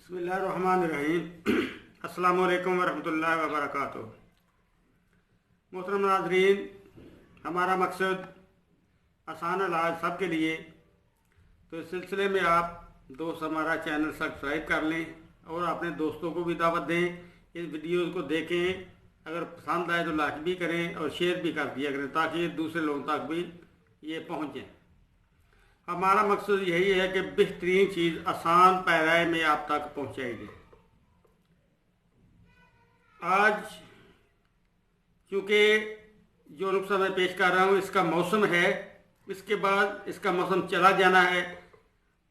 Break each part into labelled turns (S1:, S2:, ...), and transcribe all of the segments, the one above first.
S1: बिस्मिल्लाहिर्रहमानिर्रहीम। अस्सलामु अलैकुम वरहमतुल्लाहि वबरकातुहू। मोहतरम नाज़रीन, हमारा मकसद आसान इलाज सबके लिए, तो इस सिलसिले में आप दोस्त हमारा चैनल सब्सक्राइब कर लें और अपने दोस्तों को भी दावत दें। इस वीडियो को देखें, अगर पसंद आए तो लाइक भी करें और शेयर भी कर दिया करें ताकि दूसरे लोगों तक भी ये पहुँचें। हमारा मकसद यही है कि बेहतरीन चीज़ आसान पैराए में आप तक पहुँचाई जाए। आज चूँकि जो नुस्खा मैं पेश कर रहा हूँ इसका मौसम है, इसके बाद इसका मौसम चला जाना है,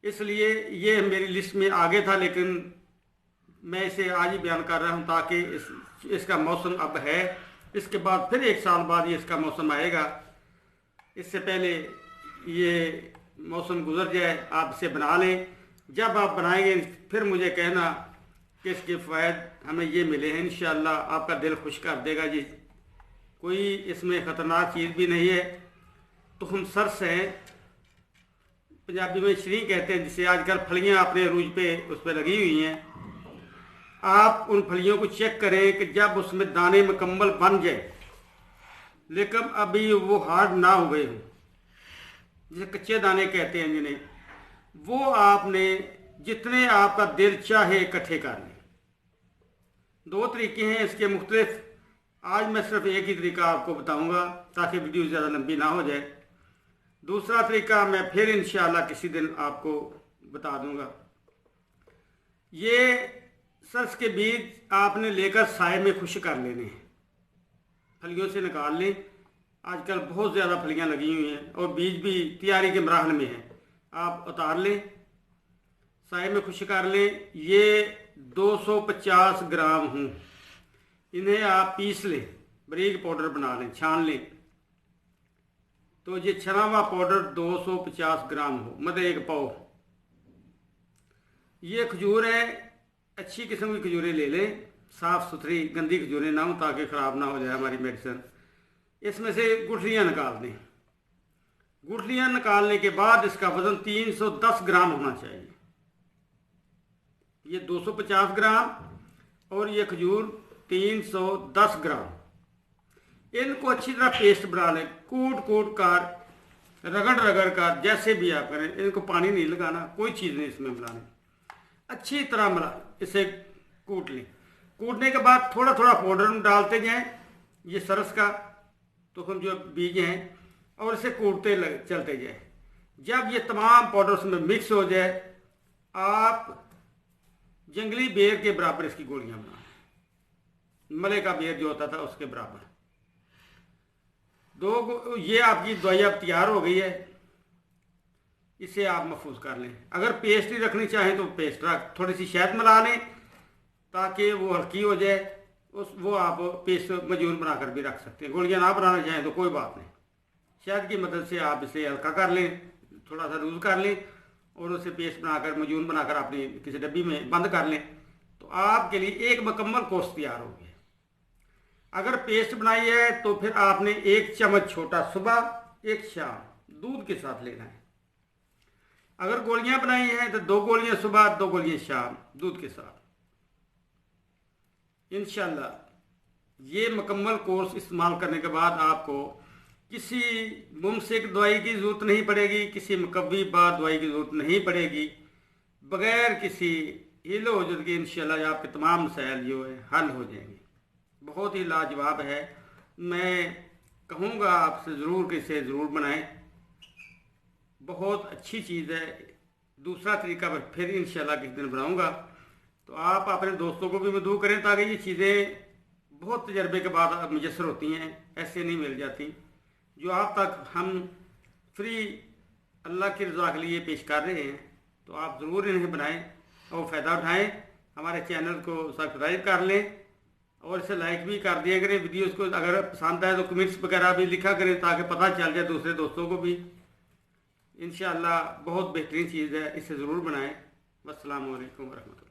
S1: इसलिए ये मेरी लिस्ट में आगे था, लेकिन मैं इसे आज ही बयान कर रहा हूँ ताकि इसका मौसम अब है। इसके बाद फिर एक साल बाद ये इसका मौसम आएगा। इससे पहले ये मौसम गुजर जाए, आप इसे बना लें। जब आप बनाएंगे फिर मुझे कहना कि इसके फ़ायदे हमें ये मिले हैं। इंशाअल्लाह आपका दिल खुश कर देगा जी। कोई इसमें ख़तरनाक चीज़ भी नहीं है। तो हम सरस हैं, पंजाबी में श्री कहते हैं, जिसे आजकल फलियां अपने अरूज पे उस पर लगी हुई हैं। आप उन फलियों को चेक करें कि जब उसमें दाने मुकम्मल बन जाए लेकिन अभी वो हार्ड ना हो गए हों, जिसे कच्चे दाने कहते हैं जिन्हें, वो आपने जितने आपका दिल चाहे इकट्ठे कर लें। दो तरीके हैं इसके मुख्तलिफ। आज मैं सिर्फ एक ही तरीका आपको बताऊंगा ताकि वीडियो ज़्यादा लंबी ना हो जाए। दूसरा तरीका मैं फिर इंशाअल्लाह किसी दिन आपको बता दूंगा। ये सरस के बीज आपने लेकर साए में खुश कर लेने हैं, फलियों से निकाल लें। आजकल बहुत ज़्यादा फलियां लगी हुई हैं और बीज भी तैयारी के मराहल में हैं। आप उतार लें, साए में खुश कर लें। ये 250 ग्राम हों, इन्हें आप पीस लें, बारीक पाउडर बना लें, छान लें। तो ये छना हुआ पाउडर 250 ग्राम हो, मतलब एक पाव। ये खजूर है, अच्छी किस्म की खजूरें ले लें, साफ़ सुथरी, गंदी खजूरें ना हो ताकि ख़राब ना हो जाए हमारी मेडिसिन। इसमें से गुठलियाँ निकाल दें। गुठलियाँ निकालने के बाद इसका वज़न 310 ग्राम होना चाहिए। ये 250 ग्राम और ये खजूर 310 ग्राम। इनको अच्छी तरह पेस्ट बना लें, कूट कर, रगड़ कर, जैसे भी आप करें। इनको पानी नहीं लगाना, कोई चीज़ नहीं इसमें मिलानी, अच्छी तरह मिला इसे कूट लें। कूटने के बाद थोड़ा थोड़ा पाउडर डालते जाएं, ये सरस का तो हम जो बीज हैं, और इसे कूटते चलते जाए। जब ये तमाम पाउडर उसमें मिक्स हो जाए, आप जंगली बेर के बराबर इसकी गोलियां बनाएं, मले का बेर जो होता था उसके बराबर। ये आपकी दवाई अब तैयार हो गई है। इसे आप महफूज कर लें। अगर पेस्ट ही रखनी चाहें तो पेस्ट रख, थोड़ी सी शहद मिला लें ताकि वो हल्की हो जाए। वो आप पेस्ट मजून बनाकर भी रख सकते हैं। गोलियां ना बनाना चाहें तो कोई बात नहीं, शहद की मदद से आप इसे हल्का कर लें, थोड़ा सा लूज कर लें और उसे पेस्ट बनाकर मजून बनाकर अपनी किसी डब्बी में बंद कर लें। तो आपके लिए एक मुकम्मल कोर्स तैयार हो गया। अगर पेस्ट बनाई है तो फिर आपने 1 चम्मच छोटा सुबह, 1 शाम दूध के साथ लेना है। अगर गोलियां बनाई हैं तो 2 गोलियां सुबह, 2 गोलियां शाम दूध के साथ। इंशाल्लाह ये मुकम्मल कोर्स इस्तेमाल करने के बाद आपको किसी मुमसिक दवाई की ज़रूरत नहीं पड़ेगी, किसी मुकव्वी बाद दवाई की ज़रूरत नहीं पड़ेगी। बग़ैर किसी हिलो वजूद के इंशाल्लाह आपके तमाम मसाइल जो है हल हो जाएंगे। बहुत ही लाजवाब है। मैं कहूँगा आपसे ज़रूर कि इसे ज़रूर बनाएं, बहुत अच्छी चीज़ है। दूसरा तरीका मैं फिर इंशाल्लाह किसी दिन बनाऊँगा, तो आप अपने दोस्तों को भी मदऊ करें ताकि ये चीज़ें बहुत तजर्बे के बाद मुयसर होती हैं, ऐसे नहीं मिल जाती। जो आप तक हम फ्री अल्लाह की रज़ा के लिए पेश कर रहे हैं, तो आप ज़रूर इन्हें बनाएं और फ़ायदा उठाएं। हमारे चैनल को सब्सक्राइब कर लें और इसे लाइक भी कर दिया करें। वीडियोस को अगर पसंद आए तो कमेंट्स वगैरह भी लिखा करें ताकि पता चल जाए दूसरे दोस्तों को भी। इंशाअल्लाह बहुत बेहतरीन चीज़ है, इसे ज़रूर बनाएं। वस्सलामु अलैकुम वरहमतुल्लाह।